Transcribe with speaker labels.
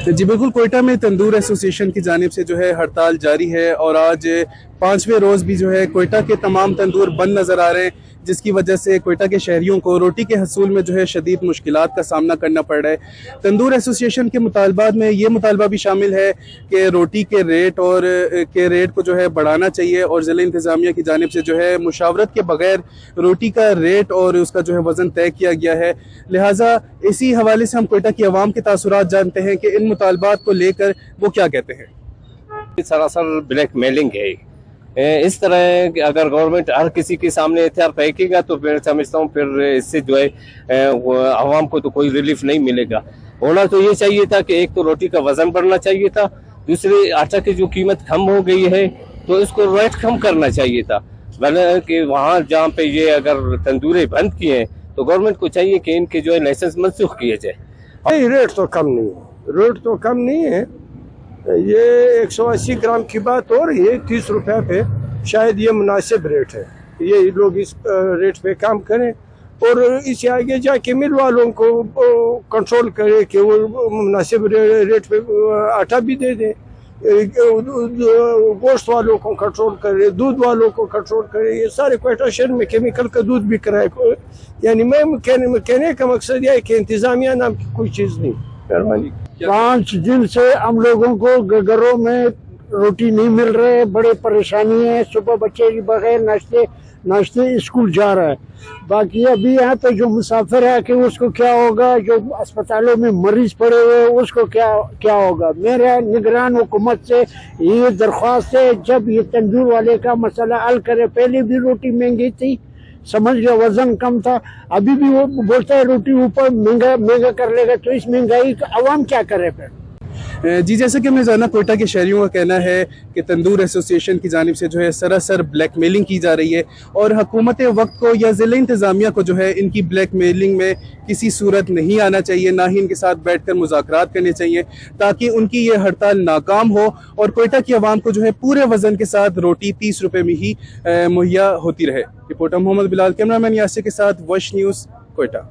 Speaker 1: जी बिल्कुल, कोयटा में तंदूर एसोसिएशन की जानिब से जो है हड़ताल जारी है और आज 5वें रोज़ भी जो है कोयटा के तमाम तंदूर बंद नज़र आ रहे हैं, जिसकी वजह से कोयटा के शहरियों को रोटी के हसूल में जो है शदीद मुश्किलात का सामना करना पड़ रहा है। तंदूर एसोसिएशन के मुतालबात में ये मुतालबा भी शामिल है कि रोटी के रेट को जो है बढ़ाना चाहिए और ज़िला इंतज़ामिया की जानिब से जो है मुशावरत के बगैर रोटी का रेट और उसका जो है वज़न तय किया गया है। लिहाजा इसी हवाले से हम कोयटा की आवाम के तासुरात जानते हैं कि इन मुतालबात को लेकर वो क्या कहते हैं।
Speaker 2: सरासर ब्लैक मेलिंग है। इस तरह अगर गवर्नमेंट हर किसी के सामने हथियार फेंकेगा तो फिर समझता हूँ फिर इससे जो है आवाम को तो कोई रिलीफ नहीं मिलेगा। होना तो ये चाहिए था कि एक तो रोटी का वजन बढ़ना चाहिए था, दूसरी आटा की जो कीमत कम हो गई है तो इसको रेट कम करना चाहिए था। वरना कि वहाँ जहाँ पे ये अगर तंदूरे बंद किए हैं तो गवर्नमेंट को चाहिए कि इनके जो है लाइसेंस मनसूख किए जाए।
Speaker 3: रेट तो कम नहीं है, रेट तो कम नहीं है। ये 180 ग्राम की बात हो रही है 30 रुपए पे, शायद ये मुनासिब रेट है। ये लोग इस रेट पे काम करें और इससे आगे जाके मिल वालों को कंट्रोल करे कि वो मुनासिब रेट पे आटा भी दे दें, गोश्त वालों को कंट्रोल करे, दूध वालों को कंट्रोल करे। ये सारे क्वेटा शहर में केमिकल का दूध बिक रहा है। यानी मैं कहने का मकसद यह है कि इंतजामिया नाम की कोई चीज़ नहीं। मेहरबानी।
Speaker 4: 5 दिन से हम लोगों को घरों में रोटी नहीं मिल रहे, बड़े परेशानी है। सुबह बच्चे के बगैर नाश्ते स्कूल जा रहा है। बाकी अभी यहाँ पे जो मुसाफिर है कि उसको क्या होगा, जो अस्पतालों में मरीज पड़े हुए उसको क्या होगा। मेरा निगरान हुकूमत से ये दरख्वास्त है, जब ये तंदूर वाले का मसला हल करे। पहले भी रोटी महंगी थी, समझ गया, वजन कम था, अभी भी वो बोलता है रोटी ऊपर महंगा कर लेगा। तो इस महंगाई का अवाम क्या करे फिर।
Speaker 1: जी जैसे कि हमने जाना, कोयटा के शहरियों का कहना है कि तंदूर एसोसिएशन की जानिब से जो है सरासर ब्लैकमेलिंग की जा रही है और हुकूमत वक्त को या ज़िला इंतज़ामिया को जो है इनकी ब्लैकमेलिंग में किसी सूरत नहीं आना चाहिए, ना ही इनके साथ बैठकर मुज़ाकरात करने चाहिए ताकि उनकी ये हड़ताल नाकाम हो और कोयटा की आवाम को जो है पूरे वज़न के साथ रोटी 30 रुपये में ही मुहैया होती रहे। रिपोर्टर मोहम्मद बिलाल, कैमरामैन यासिर के साथ वश न्यूज़, कोयटा।